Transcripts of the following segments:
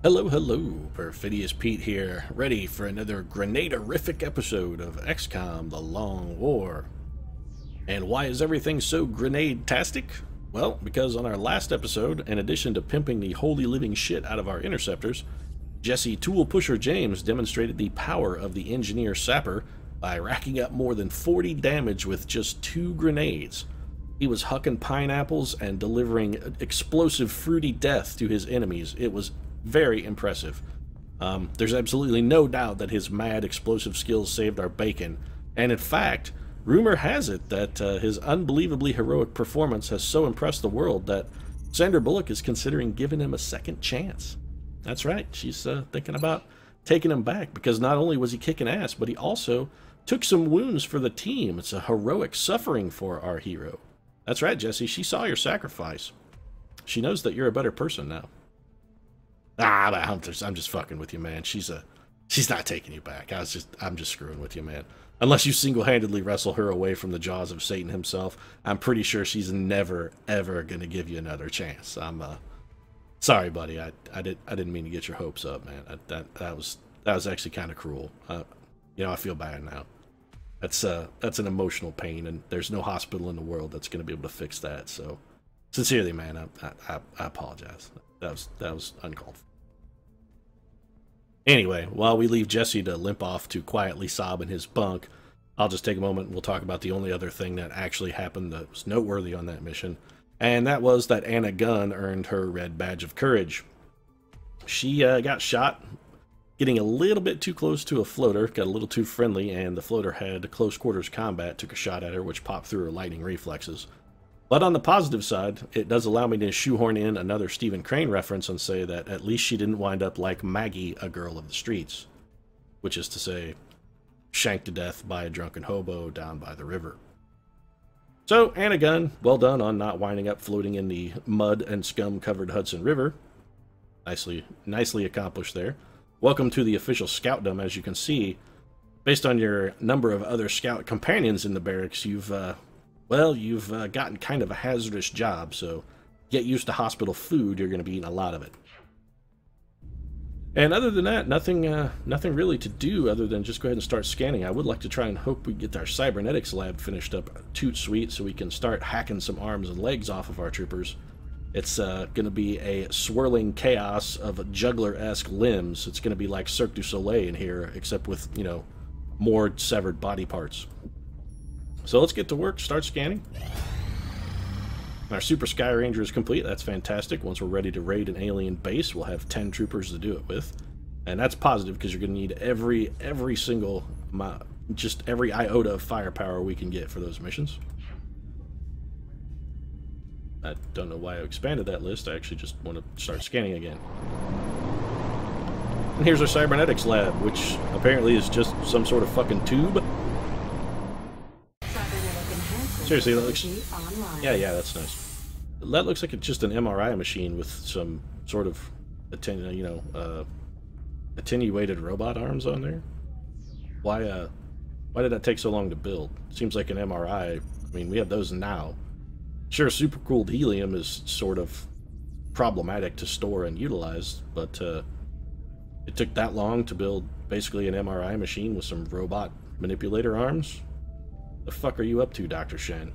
Hello, hello, Perfidious Pete here, ready for another grenade-orific episode of XCOM, The Long War. And why is everything so grenade-tastic? Well, because on our last episode, in addition to pimping the holy living shit out of our interceptors, Jesse Tool Pusher James demonstrated the power of the Engineer Sapper by racking up more than 40 damage with just 2 grenades. He was hucking pineapples and delivering explosive fruity death to his enemies. It was very impressive. There's absolutely no doubt that his mad explosive skills saved our bacon, and in fact, rumor has it that his unbelievably heroic performance has so impressed the world that Sandra Bullock is considering giving him a second chance. That's right, she's thinking about taking him back, because not only was he kicking ass, but he also took some wounds for the team. It's a heroic suffering for our hero. That's right, Jesse, she saw your sacrifice. She knows that you're a better person now. I'm just fucking with you, man. She's not taking you back. I'm just screwing with you, man. Unless you single-handedly wrestle her away from the jaws of Satan himself, I'm pretty sure she's never, ever gonna give you another chance. I'm sorry, buddy. I didn't mean to get your hopes up, man. That was actually kind of cruel. You know, I feel bad now. That's an emotional pain, and there's no hospital in the world that's gonna be able to fix that. So, sincerely, man, I apologize. That was uncalled for. Anyway, while we leave Jesse to limp off to quietly sob in his bunk, I'll just take a moment and we'll talk about the only other thing that actually happened that was noteworthy on that mission, and that was that Anna Gunn earned her red badge of courage. She got shot getting a little bit too close to a floater, got a little too friendly, and the floater had close quarters combat, took a shot at her, which popped through her lightning reflexes. But on the positive side, it does allow me to shoehorn in another Stephen Crane reference and say that at least she didn't wind up like Maggie, a girl of the streets. Which is to say, shanked to death by a drunken hobo down by the river. So, Anna Gunn, well done on not winding up floating in the mud and scum-covered Hudson River. Nicely accomplished there. Welcome to the official scoutdom. As you can see, based on your number of other scout companions in the barracks, you've gotten kind of a hazardous job, so get used to hospital food. You're going to be eating a lot of it. And other than that, nothing really to do other than just go ahead and start scanning. I would like to try and hope we get our Cybernetics lab finished up toot sweet so we can start hacking some arms and legs off of our troopers. It's going to be a swirling chaos of juggler-esque limbs. It's going to be like Cirque du Soleil in here, except with, you know, more severed body parts. So let's get to work, start scanning. Our Super Sky Ranger is complete. That's fantastic. Once we're ready to raid an alien base, we'll have 10 troopers to do it with. And that's positive because you're going to need every single, just every iota of firepower we can get for those missions. I don't know why I expanded that list. I actually just want to start scanning again. And here's our Cybernetics lab, which apparently is just some sort of fucking tube. Seriously, that looks... Yeah, that's nice. That looks like it's just an MRI machine with some sort of, attenuated robot arms on there. Why did that take so long to build? Seems like an MRI. I mean, we have those now. Sure, supercooled helium is sort of problematic to store and utilize, but it took that long to build basically an MRI machine with some robot manipulator arms? The fuck are you up to, Dr. Shen?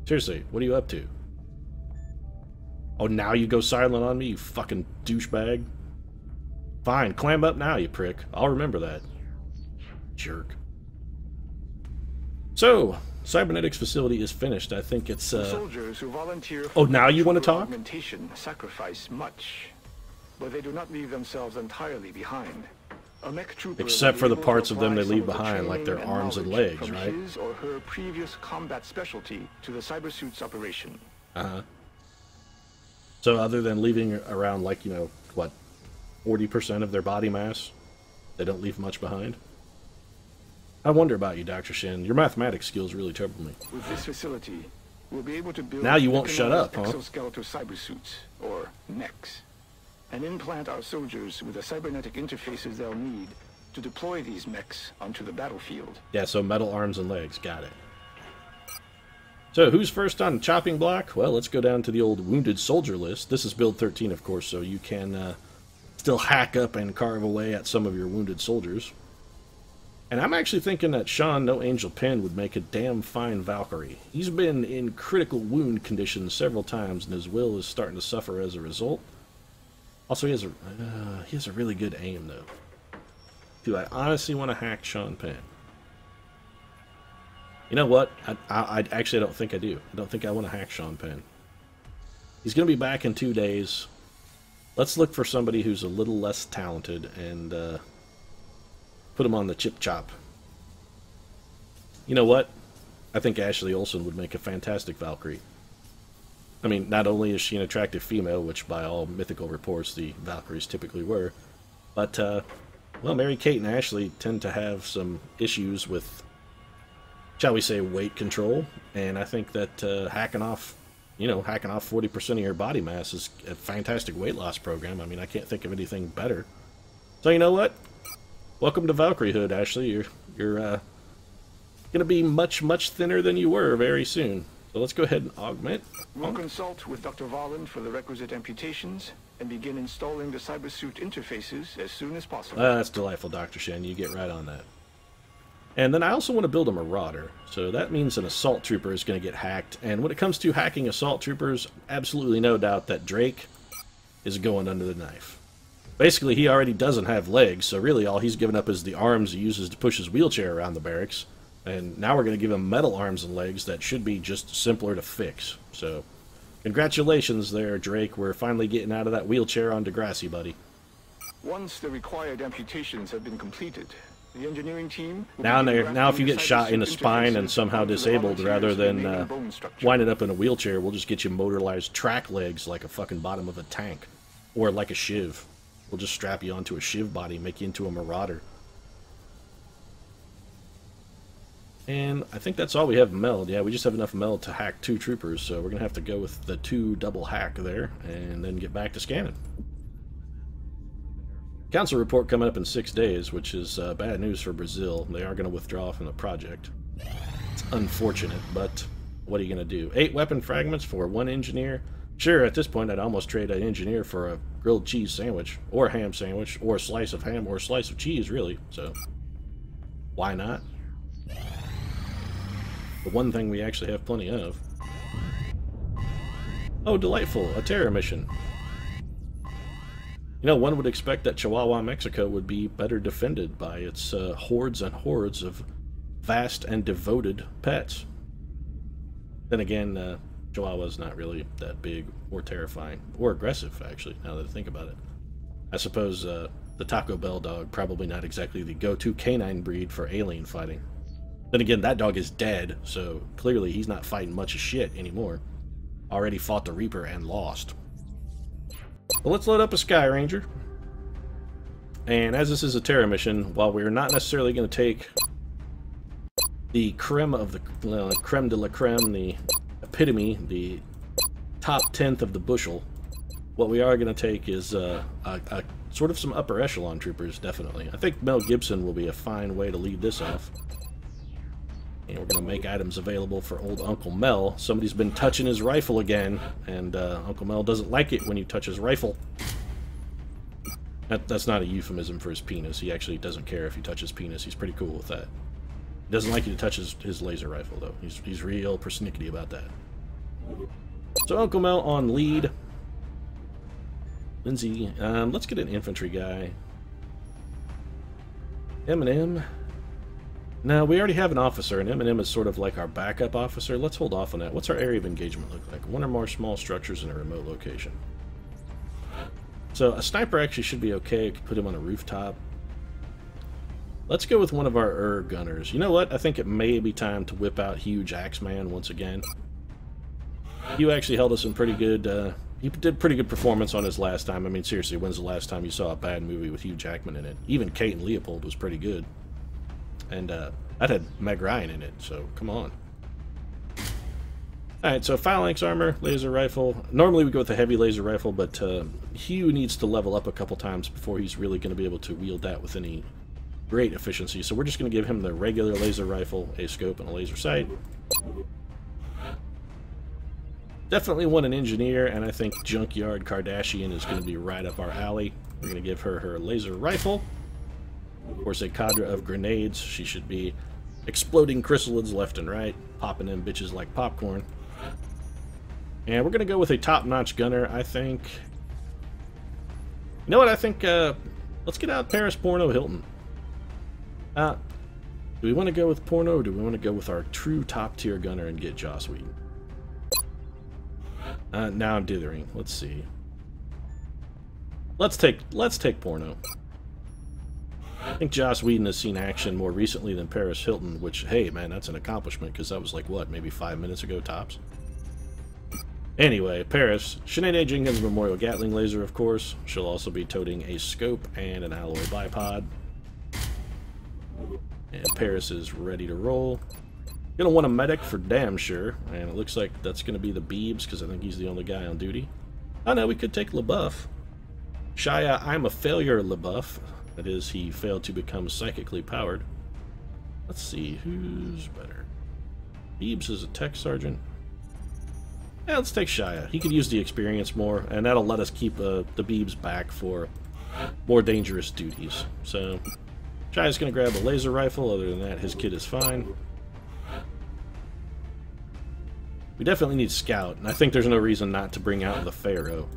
Seriously, what are you up to? Oh, now you go silent on me, you fucking douchebag? Fine, climb up now, you prick. I'll remember that. Jerk. So, Cybernetics facility is finished. I think it's, Soldiers who volunteer for oh, now you want to talk? Augmentation sacrifice much, but they do not leave themselves entirely behind. A mech trooper except for the parts of them they leave the behind, like their training arms and knowledge legs, from right? his or her previous combat specialty to the cybersuit's operation. So other than leaving around, like, you know, what, 40% of their body mass, they don't leave much behind? I wonder about you, Dr. Shin. Your mathematics skills really trouble me. With this facility, we'll be able to build now you won't shut up, huh? exoskeletal cybersuits, or mechs, and implant our soldiers with the cybernetic interfaces they'll need to deploy these mechs onto the battlefield. Yeah, so metal arms and legs. Got it. So, who's first on the chopping block? Well, let's go down to the old Wounded Soldier list. This is build 13, of course, so you can still hack up and carve away at some of your wounded soldiers. And I'm actually thinking that Sean No Angel Pin would make a damn fine Valkyrie. He's been in critical wound conditions several times, and his will is starting to suffer as a result. Also, he has a really good aim, though. Do I honestly want to hack Sean Penn? You know what? I actually don't think I do. I don't think I want to hack Sean Penn. He's going to be back in 2 days. Let's look for somebody who's a little less talented and put him on the chip chop. You know what? I think Ashley Olsen would make a fantastic Valkyrie. I mean, not only is she an attractive female, which by all mythical reports the Valkyries typically were, but, well, Mary-Kate and Ashley tend to have some issues with, shall we say, weight control, and I think that hacking off 40% of your body mass is a fantastic weight loss program. I mean, I can't think of anything better. So you know what? Welcome to Valkyriehood, Ashley. You're going to be much, much thinner than you were very soon. So let's go ahead and augment. We'll consult with Dr. Volland for the requisite amputations and begin installing the cybersuit interfaces as soon as possible. That's delightful, Dr. Shen. You get right on that. And then I also want to build a Marauder. So that means an assault trooper is going to get hacked. And when it comes to hacking assault troopers, absolutely no doubt that Drake is going under the knife. Basically, he already doesn't have legs, so really all he's given up is the arms he uses to push his wheelchair around the barracks. And now we're going to give him metal arms and legs that should be just simpler to fix. So, congratulations there, Drake. We're finally getting out of that wheelchair on Degrassi, buddy. Once the required amputations have been completed, the engineering team... Now if you get shot in the spine and somehow disabled, rather than winding up in a wheelchair, we'll just get you motorized track legs like a fucking bottom of a tank. Or like a shiv. We'll just strap you onto a shiv body, make you into a Marauder. And I think that's all we have meld. Yeah, we just have enough meld to hack 2 troopers, so we're going to have to go with the 2 double hack there, and then get back to scanning. Council report coming up in 6 days, which is bad news for Brazil. They are going to withdraw from the project. It's unfortunate, but what are you going to do? 8 weapon fragments for 1 engineer? Sure, at this point I'd almost trade an engineer for a grilled cheese sandwich, or a ham sandwich, or a slice of ham, or a slice of cheese, really, so why not? The one thing we actually have plenty of. Oh, delightful, a terror mission. You know, one would expect that Chihuahua, Mexico would be better defended by its hordes and hordes of vast and devoted pets. Then again, Chihuahua's not really that big or terrifying, or aggressive, actually, now that I think about it. I suppose the Taco Bell dog, probably not exactly the go-to canine breed for alien fighting. Then again, that dog is dead, so clearly he's not fighting much of shit anymore. Already fought the Reaper and lost. Well, let's load up a Sky Ranger. And as this is a terror mission, while we're not necessarily going to take the creme of the creme de la creme, the epitome, the top 10th of the bushel, what we are going to take is sort of some upper echelon troopers, definitely. I think Mel Gibson will be a fine way to lead this off. And we're going to make items available for old Uncle Mel. Somebody's been touching his rifle again, and Uncle Mel doesn't like it when you touch his rifle. That's not a euphemism for his penis. He actually doesn't care if you touch his penis. He's pretty cool with that. He doesn't like you to touch his laser rifle, though. He's real persnickety about that. So Uncle Mel on lead. Lindsay, let's get an infantry guy. M&M. No, we already have an officer, and M&M is sort of like our backup officer. Let's hold off on that. What's our area of engagement look like? 1 or more small structures in a remote location. So a sniper actually should be okay. Could put him on a rooftop. Let's go with one of our gunners. You know what? I think it may be time to whip out Huge Axeman once again. Hugh actually held us in pretty good... he did pretty good performance on his last time. I mean, seriously, when's the last time you saw a bad movie with Hugh Jackman in it? Even Kate and Leopold was pretty good. And that had Meg Ryan in it, so come on. Alright, so phalanx armor, laser rifle. Normally we go with a heavy laser rifle, but Hugh needs to level up a couple times before he's really going to be able to wield that with any great efficiency. So we're just going to give him the regular laser rifle, a scope, and a laser sight. Definitely want an engineer, and I think Junkyard Kardashian is going to be right up our alley. We're going to give her her laser rifle. Of course, a cadre of grenades. She should be exploding chrysalids left and right, popping them bitches like popcorn. And we're going to go with a top-notch gunner, I think. You know what, I think, let's get out Paris Porno Hilton. Do we want to go with Porno, or do we want to go with our true top-tier gunner and get Joss Whedon? Now I'm dithering. Let's see. Let's take Porno. I think Joss Whedon has seen action more recently than Paris Hilton, which, hey, man, that's an accomplishment, because that was like, what, maybe 5 minutes ago, tops? Anyway, Paris. Sinead Jenkins Memorial Gatling Laser, of course. She'll also be toting a scope and an alloy bipod. And Paris is ready to roll. Gonna want a medic for damn sure, and it looks like that's gonna be the Beebs, because I think he's the only guy on duty. Oh no, we could take LaBeouf. Shia, I'm a failure LaBeouf. That is, he failed to become psychically powered. Let's see, who's better? Beebs is a tech sergeant. Yeah, let's take Shia. He could use the experience more, and that'll let us keep the Beebs back for more dangerous duties. So, Shia's gonna grab a laser rifle. Other than that, his kit is fine. We definitely need Scout, and I think there's no reason not to bring out the Pharaoh,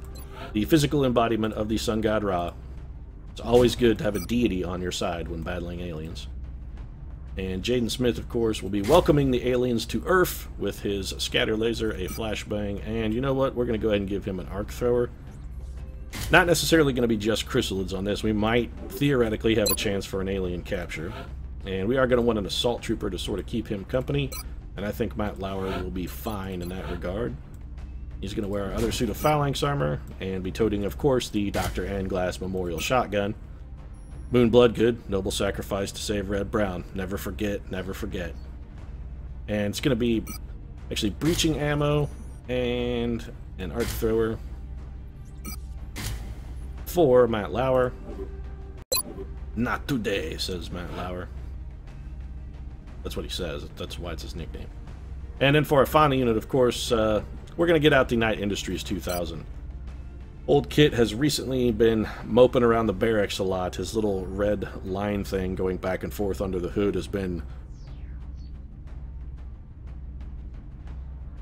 the physical embodiment of the Sun God Ra. It's always good to have a deity on your side when battling aliens. And Jaden Smith, of course, will be welcoming the aliens to Earth with his scatter laser, a flashbang, and you know what? We're going to go ahead and give him an arc thrower. Not necessarily going to be just chrysalids on this. We might theoretically have a chance for an alien capture. And we are going to want an assault trooper to sort of keep him company. And I think Matt Lauer will be fine in that regard. He's going to wear our other suit of phalanx armor and be toting, of course, the Dr. Anglass Memorial Shotgun. Moonblood, good. Noble sacrifice to save Red Brown. Never forget, never forget. And it's going to be actually breaching ammo and an arc thrower for Matt Lauer. Not today, says Matt Lauer. That's what he says. That's why it's his nickname. And then for our final unit, of course, we're going to get out the Knight Industries 2000. Old Kit has recently been moping around the barracks a lot. His little red line thing going back and forth under the hood has been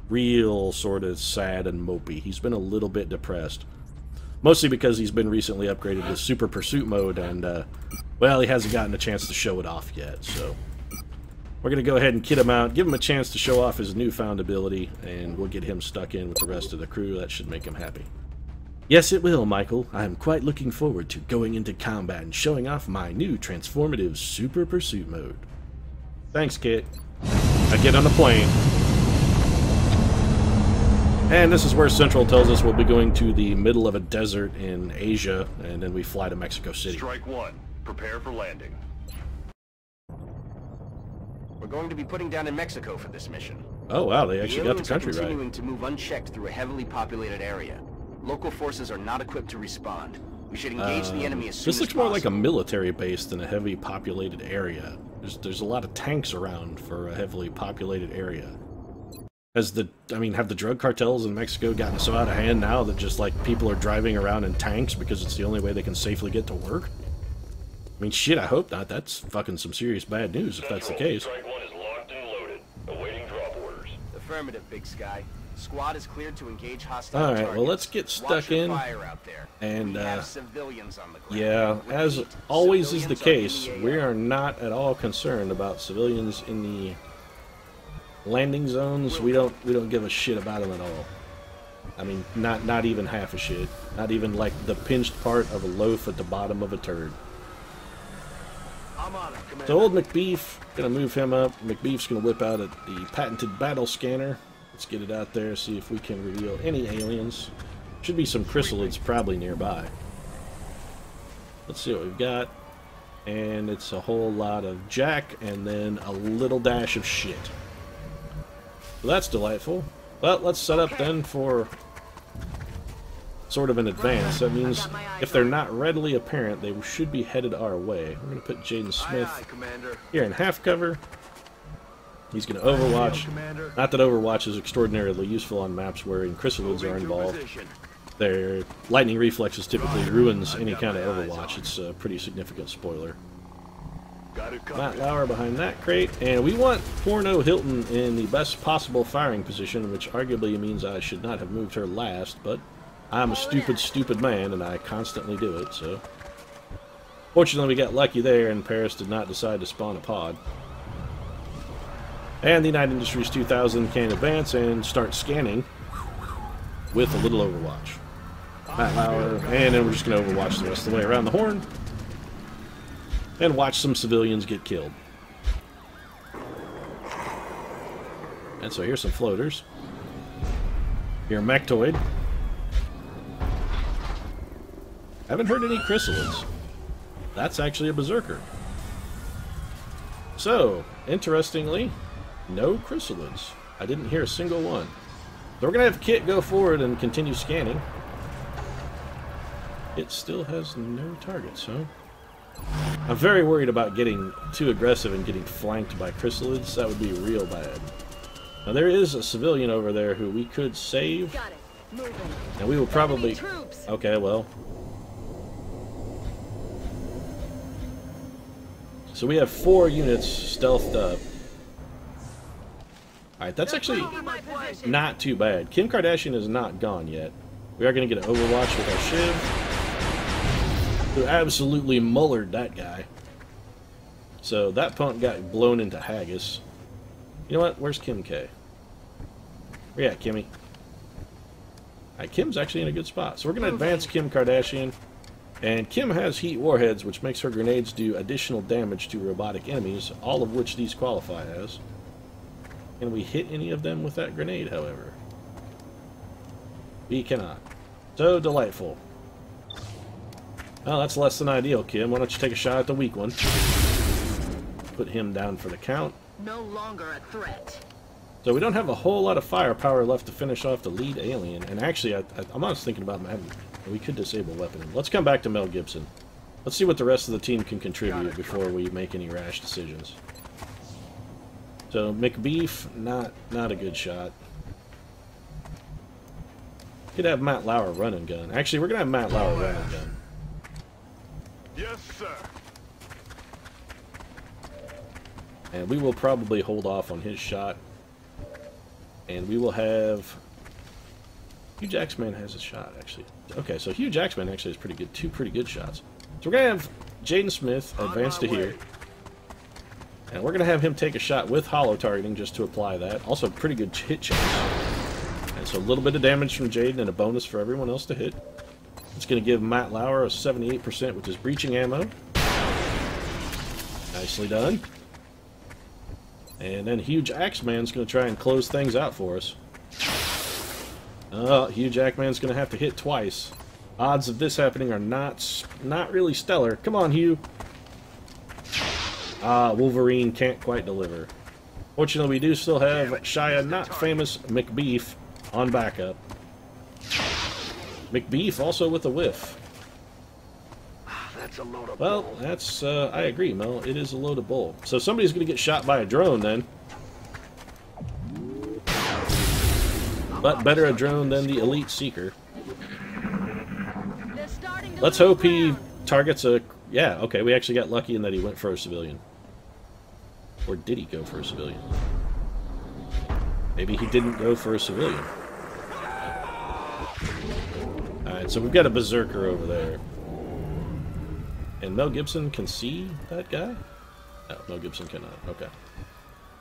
real sort of sad and mopey. He's been a little bit depressed. Mostly because he's been recently upgraded with Super Pursuit Mode, and, well, he hasn't gotten a chance to show it off yet, so we're going to go ahead and kit him out, give him a chance to show off his newfound ability, and we'll get him stuck in with the rest of the crew. That should make him happy. Yes, it will, Michael. I am quite looking forward to going into combat and showing off my new transformative Super Pursuit Mode. Thanks, Kit. I get on the plane. And this is where Central tells us we'll be going to the middle of a desert in Asia, and then we fly to Mexico City. Strike one. Prepare for landing. We're going to be putting down in Mexico for this mission. Oh wow, they actually got the country right. right. Continuing to move unchecked through a heavily populated area. Local forces are not equipped to respond. We should engage the enemy as soon as possible. This looks more like a military base than a heavily populated area. There's a lot of tanks around for a heavily populated area. Have the drug cartels in Mexico gotten so out of hand now that just like people are driving around in tanks because it's the only way they can safely get to work? I mean, shit, I hope not. That's fucking some serious bad news if that's the case. Strike one is locked and loaded, awaiting drop orders. Affirmative, Big Sky. Squad is cleared to engage hostile targets. Alright, well, let's get stuck in. Fire out there. And, we have civilians on the ground. yeah, as always is the case, we are not at all concerned about civilians in the landing zones. We don't give a shit about them at all. I mean, not even half a shit. Not even like the pinched part of a loaf at the bottom of a turd. So old McBeef, gonna move him up. McBeef's gonna whip out the patented battle scanner. Let's get it out there, see if we can reveal any aliens. Should be some chrysalids probably nearby. Let's see what we've got. And it's a whole lot of Jack and then a little dash of shit. So that's delightful. Well, let's set up then for sort of in advance. That means if they're not readily apparent, they should be headed our way. We're going to put Jaden Smith here in half cover. He's going to Overwatch. Not that Overwatch is extraordinarily useful on maps wherein chrysalids are involved. Their lightning reflexes typically ruins any kind of Overwatch. It's a pretty significant spoiler. Matt Lauer behind that crate, and we want Porno Hilton in the best possible firing position, which arguably means I should not have moved her last, but I'm a stupid, stupid man, and I constantly do it, so... Fortunately, we got lucky there, and Paris did not decide to spawn a pod. And the United Industries 2000 can advance and start scanning with a little Overwatch. Matt Lauer, and then we're just going to Overwatch the rest of the way around the horn and watch some civilians get killed. And so here's some floaters. Here, Mechtoid. Haven't heard any chrysalids. That's actually a berserker. So, interestingly, no chrysalids. I didn't hear a single one. So we're going to have Kit go forward and continue scanning. It still has no targets, huh? I'm very worried about getting too aggressive and getting flanked by chrysalids. That would be real bad. Now there is a civilian over there who we could save. And we will probably... Okay, well... So we have 4 units stealthed up. Alright, that's actually not too bad. Kim Kardashian is not gone yet. We are going to get an Overwatch with our Shiv, who absolutely mullered that guy. So that punk got blown into haggis. You know what? Where's Kim K? Where you at, Kimmy? Alright, Kim's actually in a good spot. So we're going to advance Kim Kardashian. And Kim has heat warheads, which makes her grenades do additional damage to robotic enemies, all of which these qualify as. Can we hit any of them with that grenade, however? We cannot. So delightful. Well, that's less than ideal, Kim. Why don't you take a shot at the weak one? Put him down for the count. No longer a threat. So we don't have a whole lot of firepower left to finish off the lead alien. And actually, I'm honestly thinking about having... We could disable weaponing. Let's come back to Mel Gibson. Let's see what the rest of the team can contribute before we make any rash decisions. So McBeef, not a good shot. Could have Matt Lauer run and gun. Actually, we're gonna have Matt Lauer run and gun. Yes, sir. And we will probably hold off on his shot. And we will have... Huge Axeman has a shot, actually. Okay, so Huge Axeman actually has pretty good, 2 pretty good shots. So we're going to have Jaden Smith advance to here. And we're going to have him take a shot with hollow targeting just to apply that. Also, pretty good hit chance. And so a little bit of damage from Jaden and a bonus for everyone else to hit. It's going to give Matt Lauer a 78%, which is breaching ammo. Nicely done. And then Huge Axeman's going to try and close things out for us. Huge Axeman's going to have to hit twice. Odds of this happening are not really stellar. Come on, Hugh. Wolverine can't quite deliver. Fortunately, we do still have Shia, not famous McBeef, on backup. McBeef also with a whiff. That's a load of Well, that's, I agree, Mel. It is a load of bull. So somebody's going to get shot by a drone, then. But better a drone than the Elite Seeker. Let's hope he targets a... Yeah, okay, we actually got lucky in that he went for a civilian. Or did he go for a civilian? Maybe he didn't go for a civilian. Alright, so we've got a berserker over there. And Mel Gibson can see that guy? No, Mel Gibson cannot. Okay.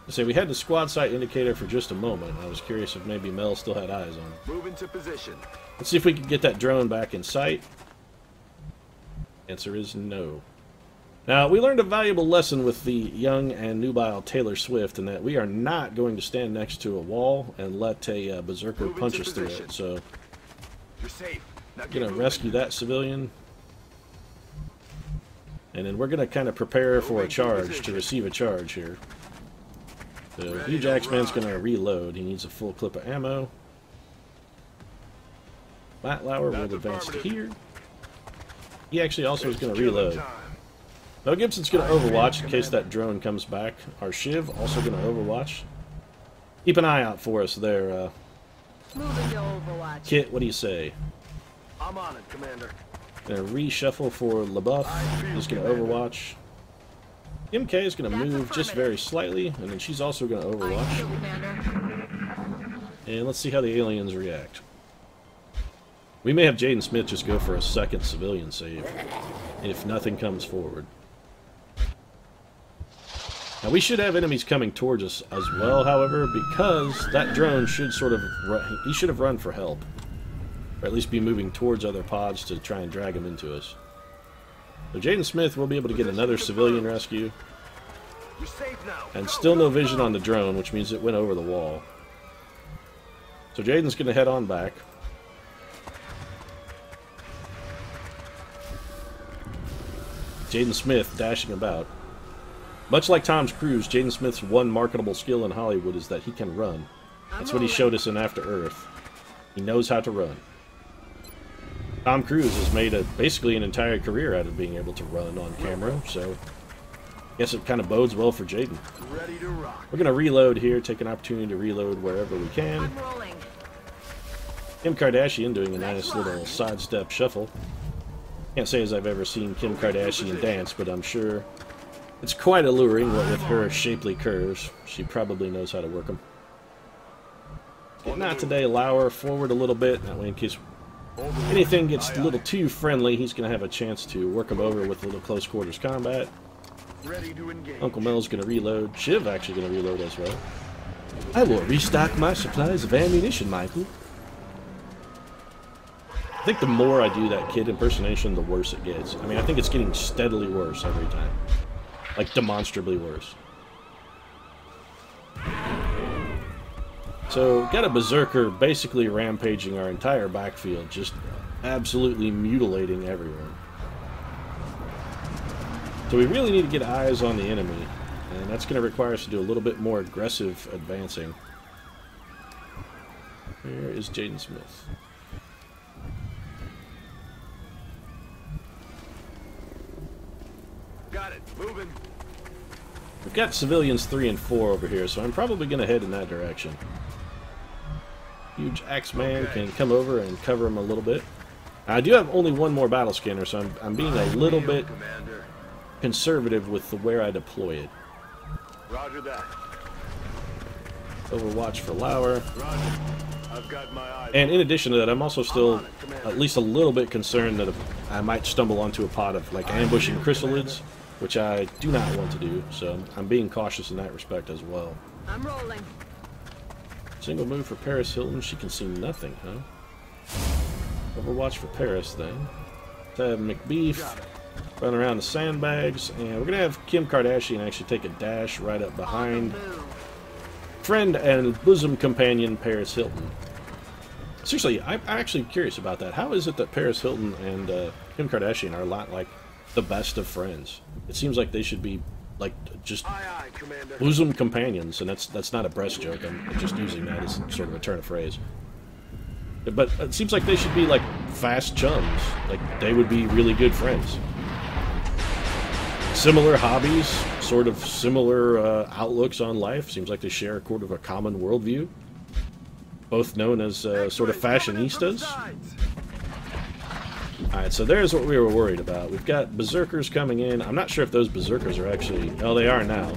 So we had the squad sight indicator for just a moment. I was curious if maybe Mel still had eyes on him. Move into position. Let's see if we can get that drone back in sight. Answer is no. Now, we learned a valuable lesson with the young and nubile Taylor Swift in that we are not going to stand next to a wall and let a berserker punch us through it. So, You're safe. Now we're going to rescue that civilian. And then we're going to kind of prepare for a charge, to receive a charge here. So, Huge Axeman's going to reload. He needs a full clip of ammo. Matt Lauer will advance to here. He actually also is going to reload. Mel Gibson's going to overwatch in case that drone comes back. Our Shiv also going to overwatch. Keep an eye out for us there, Moving to Overwatch. Kit, what do you say? I'm on it, Commander. Gonna reshuffle for LaBeouf. He's gonna overwatch. MK is gonna move just very slightly, and then she's also gonna overwatch. And let's see how the aliens react. We may have Jaden Smith just go for a second civilian save if nothing comes forward. Now we should have enemies coming towards us as well, however, because that drone should sort of run, he should have run for help. Or at least be moving towards other pods to try and drag them into us. So Jaden Smith will be able to get another civilian rescue. You're safe now. And still no vision on the drone, which means it went over the wall. So Jaden's going to head on back. Jaden Smith dashing about. Much like Tom Cruise, Jaden Smith's one marketable skill in Hollywood is that he can run. That's what he showed us in After Earth. He knows how to run. Tom Cruise has made basically an entire career out of being able to run on camera, so I guess it kind of bodes well for Jaden. Ready to rock. We're going to reload here, take an opportunity to reload wherever we can. I'm rolling. Kim Kardashian doing a nice little sidestep shuffle. Can't say as I've ever seen Kim Kardashian dance, but I'm sure it's quite alluring. What with her shapely curves, she probably knows how to work them. Not today, allow her forward a little bit, that way in case anything gets a little too friendly, he's going to have a chance to work him over with a little close quarters combat. Ready to engage. Uncle Mel's going to reload. Shiv actually going to reload as well. I will restock my supplies of ammunition, Michael. I think the more I do that kid impersonation, the worse it gets. I mean, I think it's getting steadily worse every time. Like, demonstrably worse. So, got a berserker basically rampaging our entire backfield, just absolutely mutilating everyone. So we really need to get eyes on the enemy, and that's going to require us to do a little bit more aggressive advancing. Where is Jaden Smith? Got it. Moving. We've got civilians 3 and 4 over here, so I'm probably going to head in that direction. Huge Axeman can come over and cover him a little bit. I do have only one more battle scanner, so I'm being a little bit Commander. conservative with where I deploy it. Roger that. Overwatch for Lauer. Roger. I've got my eyes. And in addition to that, I'm also still at least a little bit concerned that I might stumble onto a pod of like ambushing chrysalids, which I do not want to do, so I'm being cautious in that respect as well. I'm rolling. Single move for Paris Hilton. She can see nothing, huh? Overwatch for Paris, then. Let's have McBeef run around the sandbags, and we're going to have Kim Kardashian actually take a dash right up behind friend and bosom companion Paris Hilton. Seriously, I'm actually curious about that. How is it that Paris Hilton and Kim Kardashian are a lot like the best of friends? It seems like they should be like just Aye, aye, Commander. bosom companions, and that's not a breast joke. I'm just using that as sort of a turn of phrase. But it seems like they should be like fast chums. Like they would be really good friends. Similar hobbies, sort of similar outlooks on life. Seems like they share a a common worldview. Both known as sort of fashionistas. Alright, so there's what we were worried about. We've got berserkers coming in. I'm not sure if those berserkers are actually... Oh, they are now.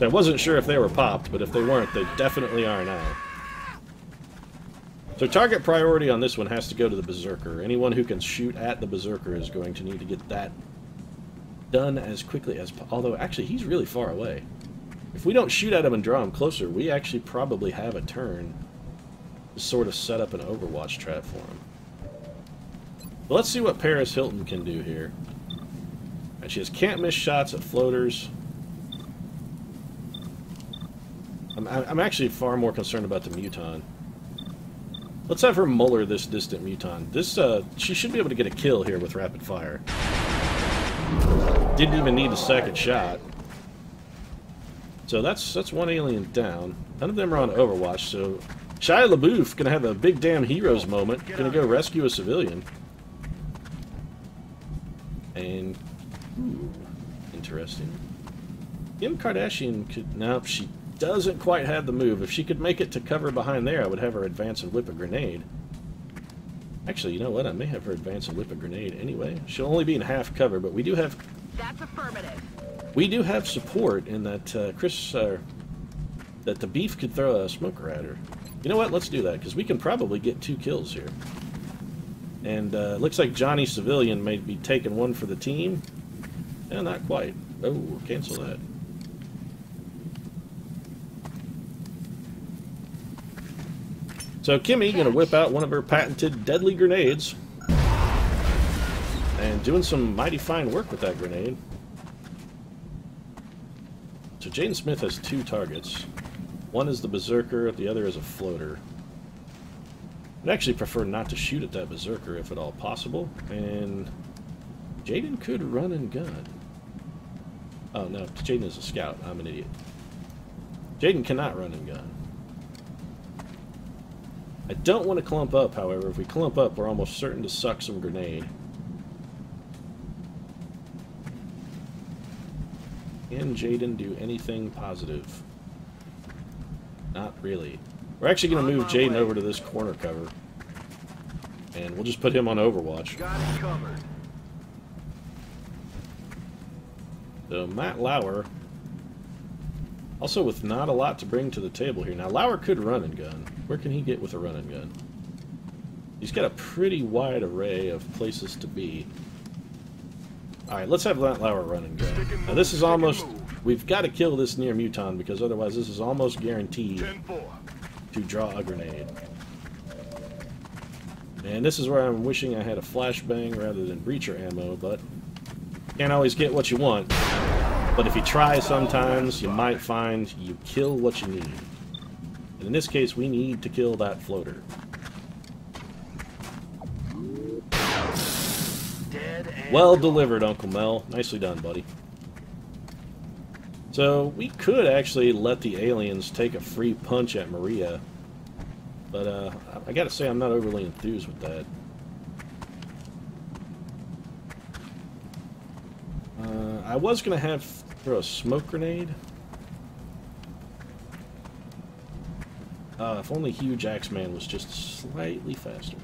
I wasn't sure if they were popped, but if they weren't, they definitely are now. So target priority on this one has to go to the berserker. Anyone who can shoot at the berserker is going to need to get that done as quickly as... Although, actually, he's really far away. If we don't shoot at him and draw him closer, we actually probably have a turn to sort of set up an Overwatch trap for him. Well, let's see what Paris Hilton can do here. And she has can't miss shots at floaters. I'm actually far more concerned about the Muton. Let's have her muller this distant Muton. This she should be able to get a kill here with rapid fire. Didn't even need a second shot. So that's one alien down. None of them are on Overwatch, so Shia LaBeouf gonna have a big damn heroes moment. Gonna go rescue a civilian. And ooh, Interesting. Kim Kardashian could... Nope, she doesn't quite have the move. If she could make it to cover behind there, I would have her advance and whip a grenade. Actually, you know what? I may have her advance and whip a grenade anyway. She'll only be in half cover, but we do have... That's affirmative. We do have support in that that the beef could throw a smoker at her. You know what? Let's do that, because we can probably get 2 kills here. And looks like Johnny Civilian may be taking one for the team. Eh, not quite. Oh, cancel that. So Kimmy going to whip out one of her patented deadly grenades. And doing some mighty fine work with that grenade. So Jaden Smith has 2 targets. One is the Berserker, the other is a floater. I'd actually prefer not to shoot at that Berserker if at all possible. And Jaden could run and gun. Oh no, Jaden is a scout. I'm an idiot. Jaden cannot run and gun. I don't want to clump up, however. If we clump up, we're almost certain to suck some grenade. Can Jaden do anything positive? Not really. We're actually going to move Jaden over to this corner cover. And we'll just put him on Overwatch. Got it covered. So Matt Lauer, also with not a lot to bring to the table here. Now Lauer could run and gun. Where can he get with a run and gun? He's got a pretty wide array of places to be. Alright, let's have Matt Lauer run and gun. Now this is almost... We've got to kill this near muton because otherwise this is almost guaranteed 10-4. to draw a grenade. And this is where I'm wishing I had a flashbang rather than breacher ammo, but can't always get what you want. But if you try sometimes, you might find you kill what you need. And in this case, we need to kill that floater. Well delivered, Uncle Mel. Nicely done, buddy. So, we could actually let the aliens take a free punch at Maria. But, I gotta say, I'm not overly enthused with that. I was gonna throw a smoke grenade. If only Huge Axeman was just slightly faster.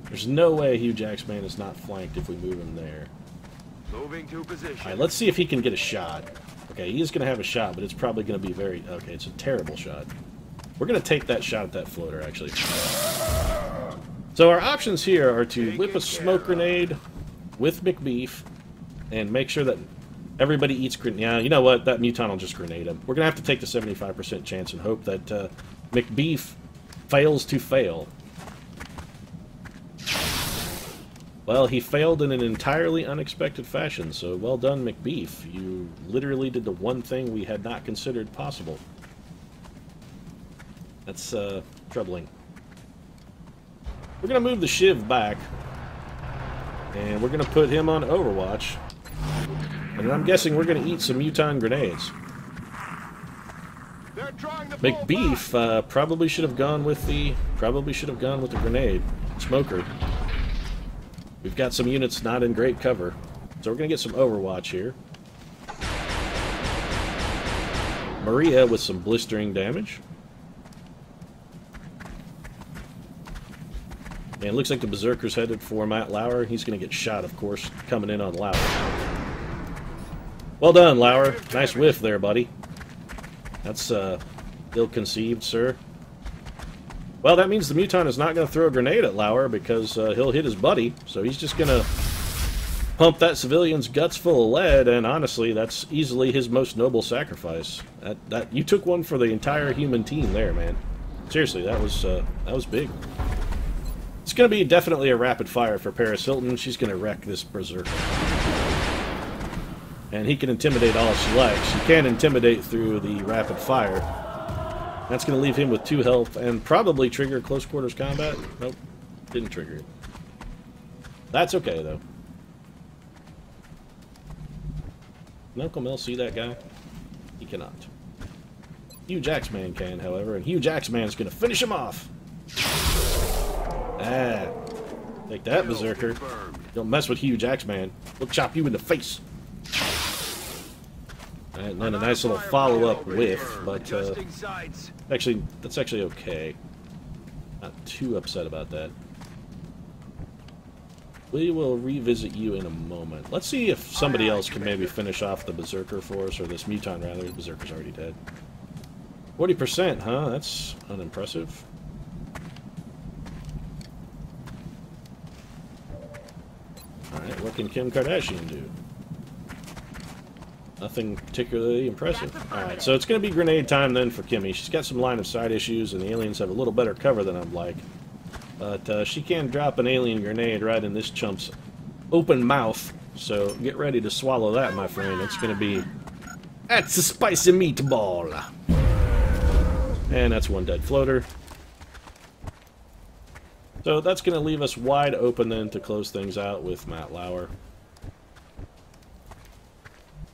There's no way Huge Axeman is not flanked if we move him there. Moving to position. Alright, let's see if he can get a shot. Okay, he is going to have a shot, but it's probably going to be very... Okay, it's a terrible shot. We're going to take that shot at that floater, actually. So our options here are to whip a smoke grenade with McBeef and make sure that everybody eats grenade. Yeah, you know what? That muton will just grenade him. We're going to have to take the 75% chance and hope that McBeef fails to fail. Well, he failed in an entirely unexpected fashion, so well done, McBeef. You literally did the one thing we had not considered possible. That's, troubling. We're going to move the Shiv back, and we're going to put him on Overwatch. And I'm guessing we're going to eat some muton grenades. McBeef probably should have gone with the grenade smoker. We've got some units not in great cover, so we're going to get some Overwatch here. Maria with some blistering damage. And it looks like the Berserker's headed for Matt Lauer. He's going to get shot, of course, coming in on Lauer. Well done, Lauer. Nice whiff there, buddy. That's ill-conceived, sir. Well, that means the muton is not going to throw a grenade at Lauer because he'll hit his buddy. So he's just going to pump that civilian's guts full of lead, and honestly, that's easily his most noble sacrifice. You took one for the entire human team there, man. Seriously, that was big. It's going to be definitely a rapid fire for Paris Hilton. She's going to wreck this Berserker. And he can intimidate all she likes. She can't intimidate through the rapid fire. That's going to leave him with 2 health and probably trigger close quarters combat. Nope, didn't trigger it. That's okay, though. Can Uncle Mel see that guy? He cannot. Huge Axeman can, however, and Huge Axeman's going to finish him off. Ah. Take that, Berserker. Don't mess with huge Axeman. We'll chop you in the face. And then a nice little follow-up whiff, but actually, that's actually okay. Not too upset about that. We will revisit you in a moment. Let's see if somebody else can maybe finish off the Berserker for us, or this Muton rather. The Berserker's already dead. 40%, huh? That's unimpressive. Alright, what can Kim Kardashian do? Nothing particularly impressive. Alright, so it's going to be grenade time then for Kimmy. She's got some line of sight issues, and the aliens have a little better cover than I'd like. But she can drop an alien grenade right in this chump's open mouth. So get ready to swallow that, my friend. It's going to be... That's a spicy meatball! And that's one dead floater. So that's going to leave us wide open then to close things out with Matt Lauer.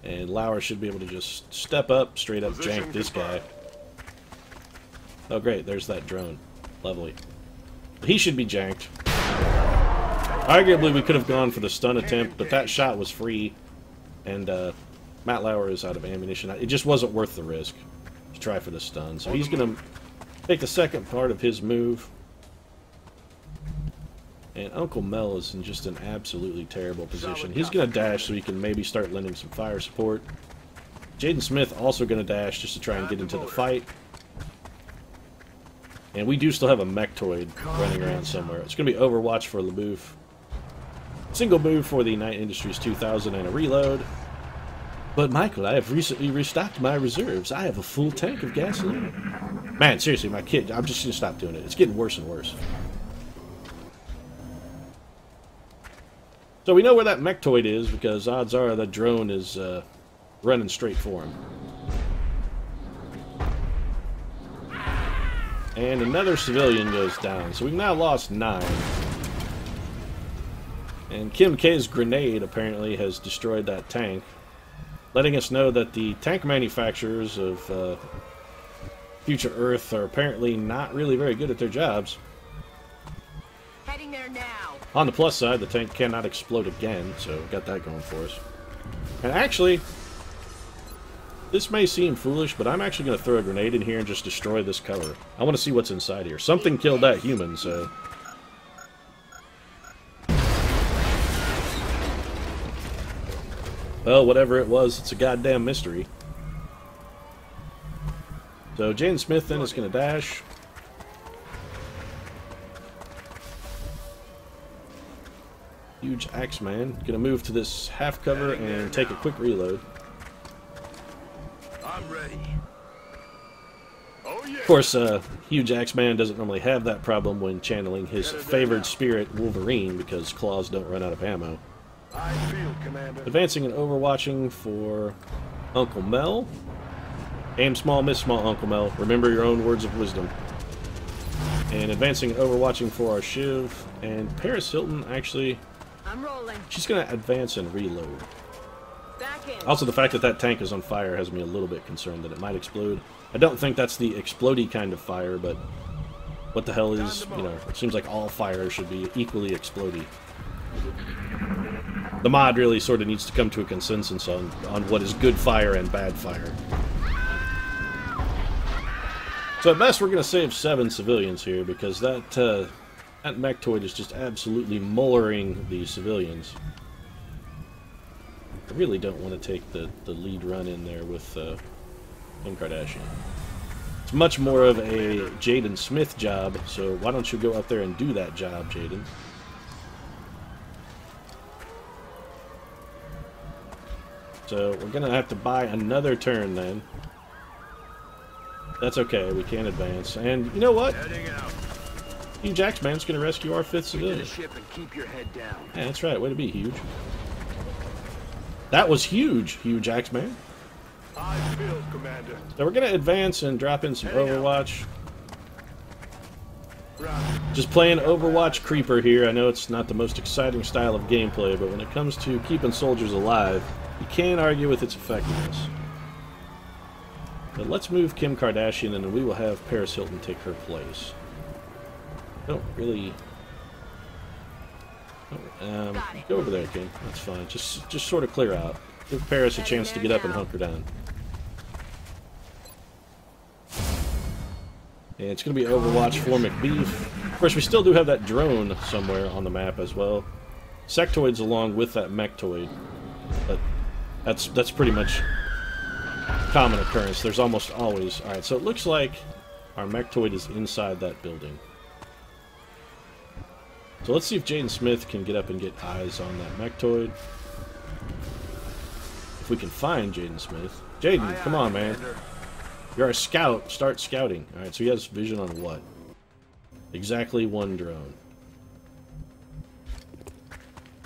And Lauer should be able to just step up, straight up jank this guy. Oh great, there's that drone. Lovely. He should be janked. Arguably we could have gone for the stun attempt, but that shot was free. And Matt Lauer is out of ammunition. It just wasn't worth the risk to try for the stun. So he's going to take the second part of his move. And Uncle Mel is in just an absolutely terrible position. He's going to dash so he can maybe start lending some fire support. Jaden Smith also going to dash just to try and get into the fight. And we do still have a Mechtoid running around somewhere. It's going to be Overwatch for LaBouffe. Single move for the Night Industries 2000 and a reload. But Michael, I have recently restocked my reserves. I have a full tank of gasoline. Man, seriously, my kid, I'm just going to stop doing it. It's getting worse and worse. So we know where that Mechtoid is, because odds are that drone is running straight for him. And another civilian goes down. So we've now lost 9. And Kim K's grenade apparently has destroyed that tank, letting us know that the tank manufacturers of Future Earth are apparently not really very good at their jobs. Heading there now. On the plus side, the tank cannot explode again, so we've got that going for us. And actually, this may seem foolish, but I'm actually going to throw a grenade in here and just destroy this cover. I want to see what's inside here. Something killed that human, so... Well, whatever it was, it's a goddamn mystery. So Jaden Smith then is going to dash. Huge Axeman. Going to move to this half cover and take a quick reload. I'm ready. Oh, yeah. Of course, Huge Axeman doesn't normally have that problem when channeling his favored spirit, Wolverine, because claws don't run out of ammo. I feel, Commander. Advancing and overwatching for Uncle Mel. Aim small, miss small, Uncle Mel. Remember your own words of wisdom. And advancing and overwatching for our Shiv. And Paris Hilton, actually, I'm rolling. she's going to advance and reload. Back in. Also, the fact that that tank is on fire has me a little bit concerned that it might explode. I don't think that's the explodey kind of fire, but what the hell is, you know, it seems like all fire should be equally explodey. The mod really sort of needs to come to a consensus on what is good fire and bad fire. So at best, we're going to save 7 civilians here, because that Mechtoid is just absolutely mollering the civilians. I really don't want to take the lead run in there with Kim Kardashian. It's much more of a Jaden Smith job, so why don't you go out there and do that job, Jaden? So we're going to have to buy another turn then. That's okay, we can advance. And you know what? Heading out. Huge Axeman's going to rescue our 5th Get to civilian. the ship and keep your head down. Yeah, that's right, way to be, Huge. That was huge, Huge Axeman. I feel, Commander. So we're going to advance and drop in some Overwatch. Just playing Overwatch Creeper here. I know it's not the most exciting style of gameplay, but when it comes to keeping soldiers alive, you can't argue with its effectiveness. But let's move Kim Kardashian, and then we will have Paris Hilton take her place. I don't really Go over there, Kim. That's fine. Just sort of clear out. Give Paris a chance to get up and hunker down. And it's going to be Overwatch for McBeef. Of course, we still do have that drone somewhere on the map as well. Sectoids along with that mechtoid. But that's pretty much common occurrence. There's almost always... Alright, so it looks like our mechtoid is inside that building. So let's see if Jaden Smith can get up and get eyes on that mechtoid. If we can find Jaden Smith. Jaden, come on, man. You're a scout. Start scouting. Alright, so he has vision on what? Exactly one drone.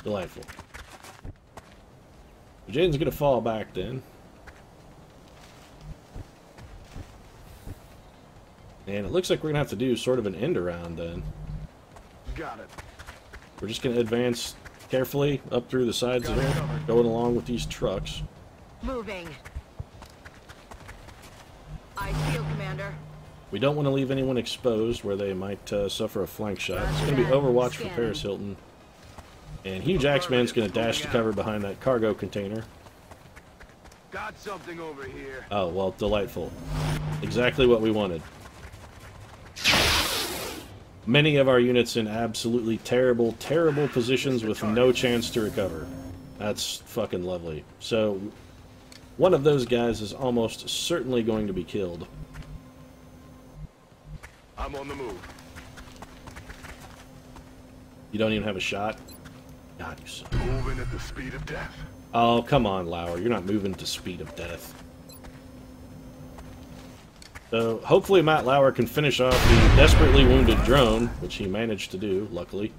Delightful. Jaden's gonna fall back then. And it looks like we're gonna have to do sort of an end around then. Got it. We're just gonna advance carefully up through the sides of here, going along with these trucks. Moving. I feel, Commander. We don't want to leave anyone exposed where they might suffer a flank shot. It's going to be Overwatch for Paris Hilton. And Huge Axeman's going to dash to cover behind that cargo container. Got something over here. Oh, well, delightful. Exactly what we wanted. Many of our units in absolutely terrible, terrible positions with no chance to recover. That's fucking lovely. So, one of those guys is almost certainly going to be killed. I'm on the move. You don't even have a shot? God, you suck. Moving at the speed of death. Oh, come on, Lauer. You're not moving at the speed of death. So, hopefully Matt Lauer can finish off the desperately wounded drone, which he managed to do, luckily.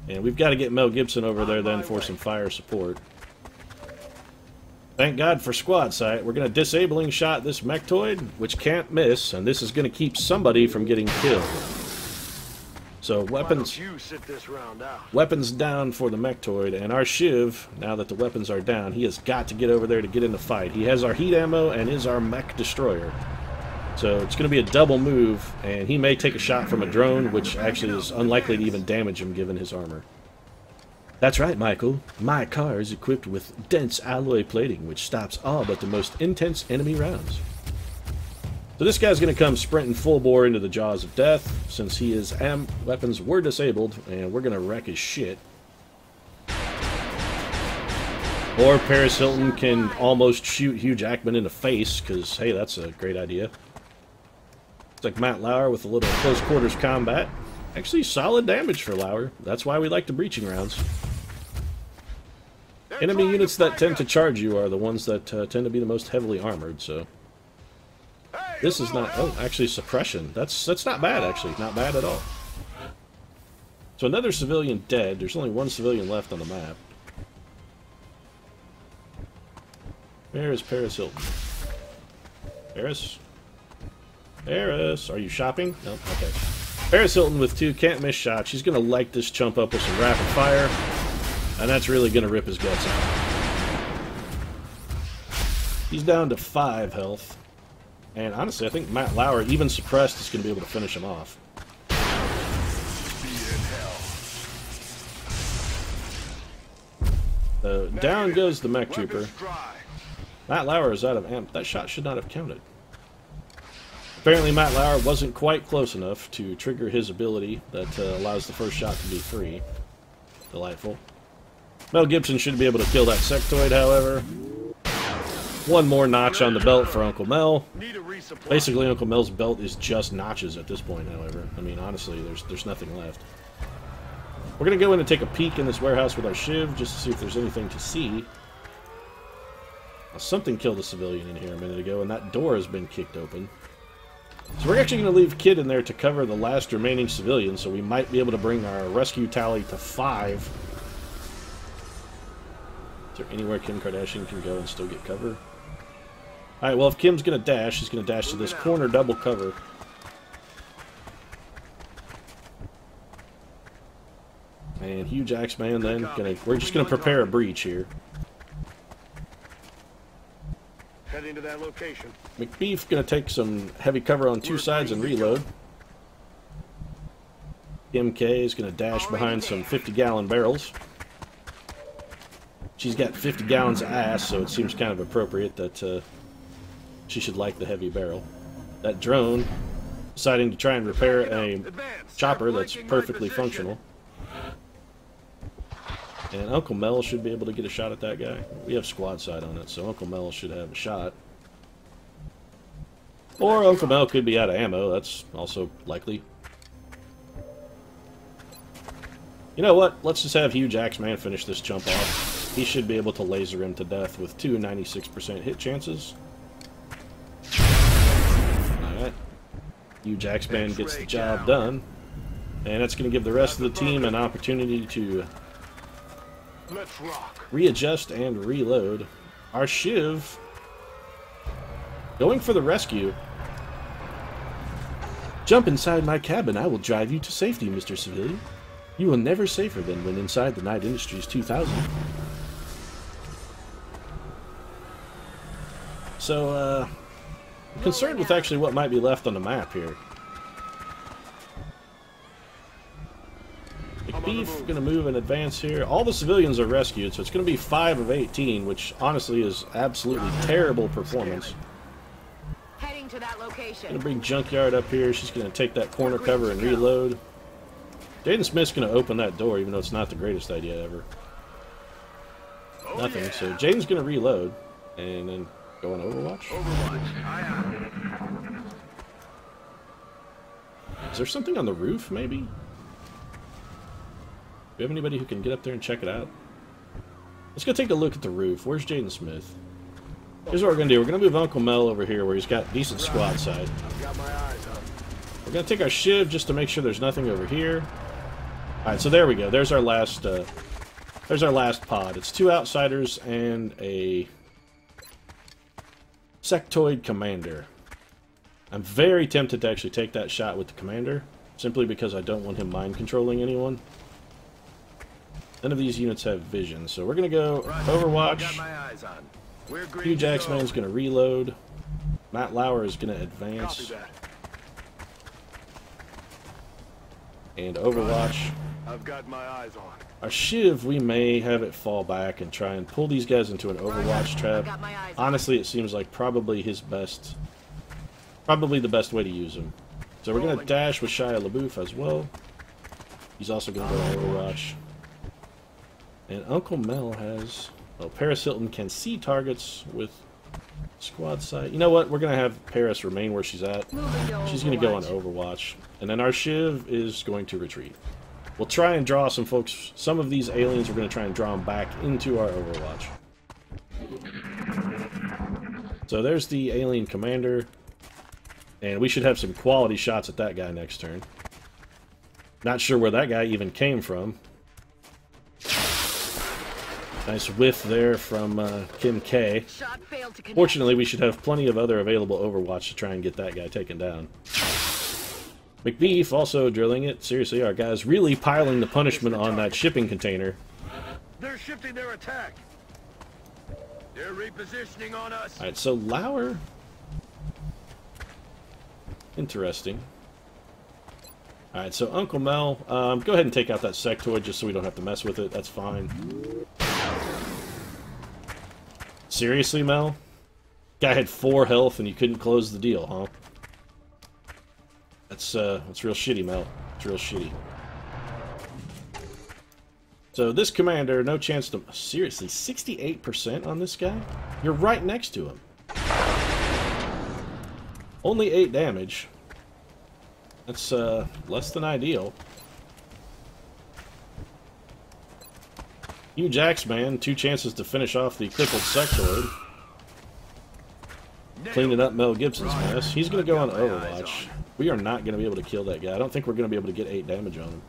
And we've got to get Mel Gibson over there then for some fire support. Thank God for squad sight. We're going to disabling shot this mechtoid, which can't miss, and this is going to keep somebody from getting killed. So weapons weapons down for the mechtoid, and our Shiv, now that the weapons are down, he has got to get over there to get in the fight. He has our heat ammo and is our mech destroyer. So it's going to be a double move, and he may take a shot from a drone, which actually is unlikely to even damage him given his armor. That's right, Michael. My car is equipped with dense alloy plating, which stops all but the most intense enemy rounds. So this guy's going to come sprinting full bore into the jaws of death, since his weapons were disabled, and we're going to wreck his shit. Or Paris Hilton can almost shoot Hugh Jackman in the face, because, hey, that's a great idea. It's like Matt Lauer with a little close quarters combat. Actually, solid damage for Lauer. That's why we like the breaching rounds. Enemy units that tend to charge you are the ones that tend to be the most heavily armored, so... This is not... Oh, actually, suppression. That's not bad, actually. Not bad at all. So another civilian dead. There's only one civilian left on the map. Where is Paris Hilton? Paris? Paris, are you shopping? No? Okay. Paris Hilton with 2 can't miss shots. She's going to light this chump up with some rapid fire. And that's really going to rip his guts out. He's down to 5 health. And honestly, I think Matt Lauer, even suppressed, is going to be able to finish him off. So down goes the mech trooper. Matt Lauer is out of amp. That shot should not have counted. Apparently Matt Lauer wasn't quite close enough to trigger his ability that allows the first shot to be free. Delightful. Mel Gibson should be able to kill that sectoid, however. One more notch on the belt for Uncle Mel. Basically, Uncle Mel's belt is just notches at this point, however. I mean, honestly, there's nothing left. We're going to go in and take a peek in this warehouse with our Shiv, just to see if there's anything to see. Now, something killed a civilian in here a minute ago, and that door has been kicked open. So we're actually going to leave Kid in there to cover the last remaining civilian, so we might be able to bring our rescue tally to 5. Is there anywhere Kim Kardashian can go and still get cover? Alright, well, if Kim's going to dash, she's going to dash to this corner double cover. And Huge Axeman then, we're just going to prepare a breach here. Heading to that location. McBeef going to take some heavy cover on 2 sides and reload. MK is going to dash behind some 50-gallon barrels. She's got 50 gallons of ass, so it seems kind of appropriate that she should like the heavy barrel. That drone deciding to try and repair a chopper that's perfectly functional. And Uncle Mel should be able to get a shot at that guy. We have squad sight on it, so Uncle Mel should have a shot. Or Uncle Mel could be out of ammo, that's also likely. You know what? Let's just have Huge Axeman finish this jump off. He should be able to laser him to death with two 96% hit chances. Alright. Huge Axeman gets the job done. And that's going to give the rest of the team an opportunity to readjust and reload. Our Shiv going for the rescue. Jump inside my cabin. I will drive you to safety, Mr. Civilian. You will never safer than when inside the Night Industries 2000. So, I'm concerned with actually what might be left on the map here. McBeef going to move and advance here. All the civilians are rescued, so it's going to be 5 of 18, which honestly is absolutely terrible performance. Heading to that location. Going to bring Junkyard up here. She's going to take that corner cover and reload. Jaden Smith's going to open that door, even though it's not the greatest idea ever. Nothing. So Jaden's going to reload and then go on Overwatch. Is there something on the roof, maybe? Do we have anybody who can get up there and check it out? Let's go take a look at the roof. Where's Jaden Smith? Here's what we're going to do. We're going to move Uncle Mel over here where he's got decent squad side. We're going to take our Shiv just to make sure there's nothing over here. Alright, so there we go. There's our last pod. It's 2 outsiders and a sectoid commander. I'm very tempted to actually take that shot with the commander, simply because I don't want him mind controlling anyone. None of these units have vision, so we're going to go Overwatch. Huge Axeman's going to reload. Matt Lauer is going to advance. And Overwatch. I've got my eyes on. Our Shiv, we may have it fall back and try and pull these guys into an Overwatch trap. Honestly, it seems like probably the best way to use him. So we're going to dash with Shia LaBeouf as well. He's also going to go to Overwatch. And Uncle Mel has... Well, Paris Hilton can see targets with squad sight. You know what? We're going to have Paris remain where she's at. She's going to go on Overwatch. And then our Shiv is going to retreat. We'll try and draw some folks. Some of these aliens, we're going to try and draw them back into our Overwatch. So there's the alien commander. And we should have some quality shots at that guy next turn. Not sure where that guy even came from. Nice whiff there from Kim K. Fortunately, we should have plenty of other available Overwatch to try and get that guy taken down. McBeef also drilling it. Seriously, our guy's really piling the punishment on that shipping container. They're shifting their attack. They're repositioning on us. Alright, so Lauer... Interesting. Alright, so Uncle Mel, go ahead and take out that sectoid just so we don't have to mess with it. That's fine. Seriously, Mel? Guy had 4 health and you couldn't close the deal, huh? That's real shitty, Mel. It's real shitty. So this commander, no chance to... Seriously, 68% on this guy? You're right next to him. Only 8 damage. That's less than ideal. Huge Axeman, 2 chances to finish off the crippled sectoid. Cleaning up Mel Gibson's mess. He's going to go on Overwatch. We are not going to be able to kill that guy. I don't think we're going to be able to get 8 damage on him.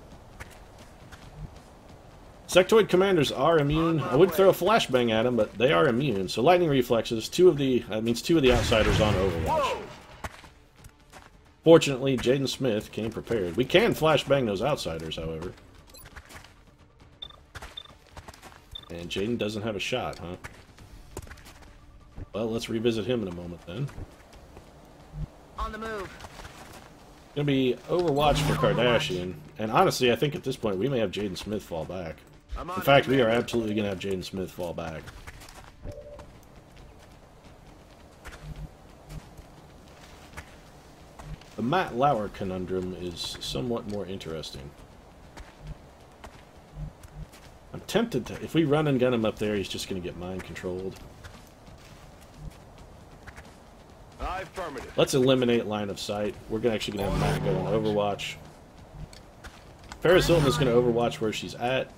Sectoid commanders are immune. I would throw a flashbang at him, but they are immune. So lightning reflexes. 2 of the outsiders on Overwatch. Fortunately, Jaden Smith came prepared. We can flashbang those outsiders, however. And Jaden doesn't have a shot, huh? Well, let's revisit him in a moment then. On the move. Gonna be Overwatch for Kardashian. And honestly, I think at this point we may have Jaden Smith fall back. I'm on In it, fact, we are Commander. absolutely going to have Jaden Smith fall back. The Matt Lauer conundrum is somewhat more interesting. I'm tempted to... If we run and gun him up there, he's just going to get mind controlled. Affirmative. Let's eliminate line of sight. We're actually going to have Matt go on Overwatch. Paris Hilton is going to Overwatch where she's at.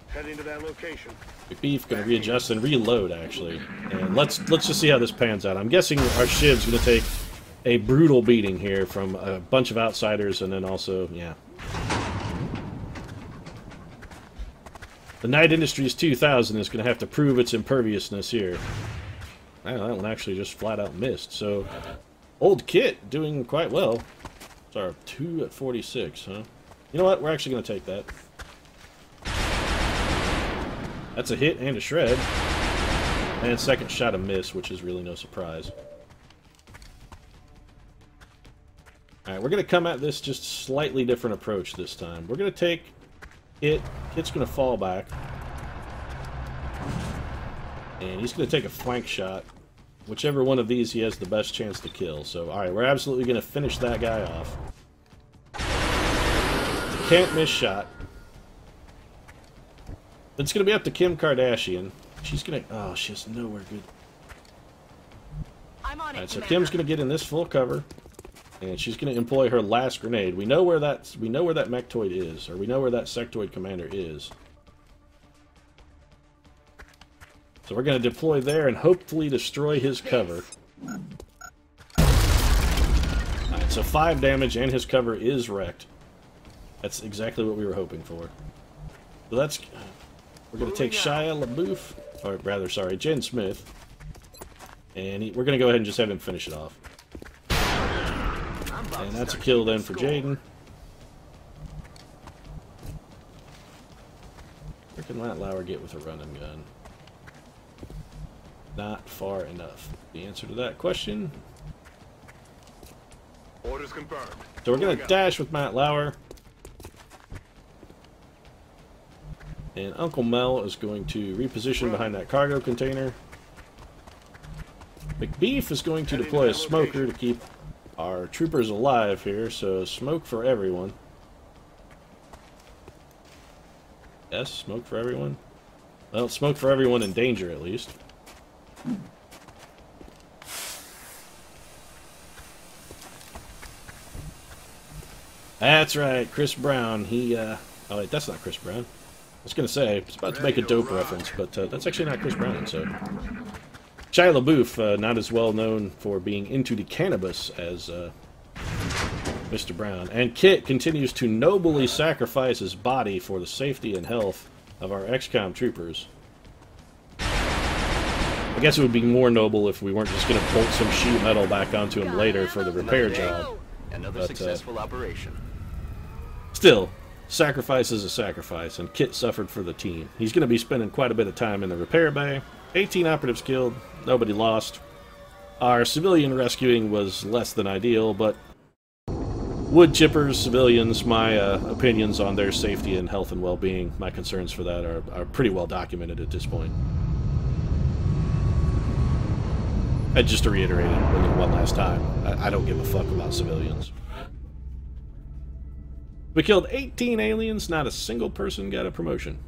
Heading to that location. McBeef going to readjust and reload, actually. And let's just see how this pans out. I'm guessing our Shiv's going to take a brutal beating here from a bunch of outsiders, and then also, yeah. The Night Industries 2000 is going to have to prove its imperviousness here. Wow, that one actually just flat out missed. So, Old Kit doing quite well. Sorry, 2 at 46, huh? You know what? We're actually going to take that. That's a hit and a shred. And second shot a miss, which is really no surprise. Alright, we're going to come at this just slightly different approach this time. We're going to take it. Kit's going to fall back. And he's going to take a flank shot. Whichever one of these he has the best chance to kill. So, alright, we're absolutely going to finish that guy off. Can't miss shot. It's going to be up to Kim Kardashian. She's going to... Oh, she's nowhere good. I'm on it, Alright, so Commander. Kim's going to get in this full cover. And she's going to employ her last grenade. We know where that mechtoid is, or we know where that sectoid commander is. So we're going to deploy there and hopefully destroy his cover. Alright, so 5 damage and his cover is wrecked. That's exactly what we were hoping for. So that's... We're going to take Shia LaBeouf, or rather, sorry, Jen Smith. And we're going to go ahead and just have him finish it off. And that's a kill then for Jaden. Where can Matt Lauer get with a run and gun? Not far enough. The answer to that question. Orders confirmed. So we're going to dash with Matt Lauer. And Uncle Mel is going to reposition behind that cargo container. McBeef is going to deploy a smoker to keep our troopers alive here, so smoke for everyone. Yes, smoke for everyone. Well, smoke for everyone in danger, at least. That's right, Chris Brown. He, oh wait, that's not Chris Brown. I was going to say, I was about to make a dope reference, but that's actually not Chris Brown, so... Shia LaBeouf, not as well known for being into the cannabis as Mr. Brown. And Kit continues to nobly sacrifice his body for the safety and health of our XCOM troopers. I guess it would be more noble if we weren't just going to bolt some sheet metal back onto him later for the repair job. Another successful operation. Still, sacrifice is a sacrifice, and Kit suffered for the team. He's going to be spending quite a bit of time in the repair bay. 18 operatives killed, nobody lost. Our civilian rescuing was less than ideal, but wood chippers, civilians, my opinions on their safety and health and well-being, my concerns for that are pretty well documented at this point. And just to reiterate it one last time, I don't give a fuck about civilians. We killed 18 aliens, not a single person got a promotion.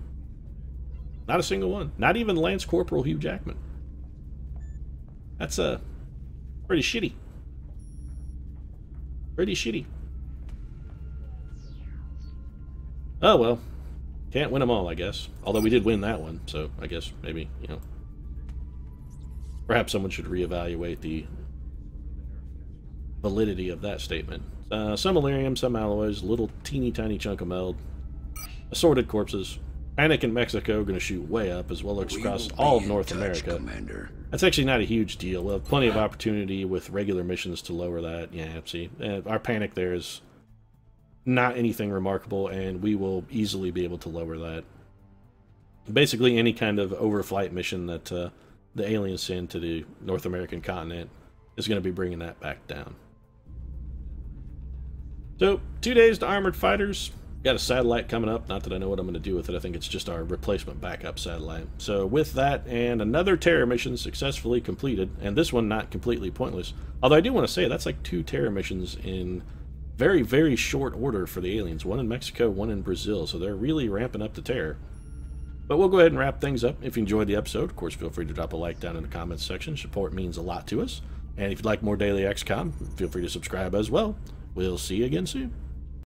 Not a single one. Not even Lance Corporal Hugh Jackman. That's pretty shitty. Pretty shitty. Oh well. Can't win them all, I guess. Although we did win that one, so I guess maybe, you know. Perhaps someone should reevaluate the validity of that statement. Some Illyrium, some alloys, little teeny tiny chunk of meld. Assorted corpses. Panic in Mexico, going to shoot way up, as well as across all of North America. Commander. That's actually not a huge deal. We'll have plenty of opportunity with regular missions to lower that. Yeah, see, our panic there is not anything remarkable, and we will easily be able to lower that. Basically, any kind of overflight mission that the aliens send to the North American continent is going to be bringing that back down. So, 2 days to armored fighters. Got a satellite coming up. Not that I know what I'm going to do with it. I think it's just our replacement backup satellite. So with that and another terror mission successfully completed, and this one not completely pointless. Although I do want to say that's like 2 terror missions in very, very short order for the aliens. One in Mexico, one in Brazil. So they're really ramping up the terror. But we'll go ahead and wrap things up. If you enjoyed the episode, of course, feel free to drop a like down in the comments section. Support means a lot to us. And if you'd like more daily XCOM, feel free to subscribe as well. We'll see you again soon.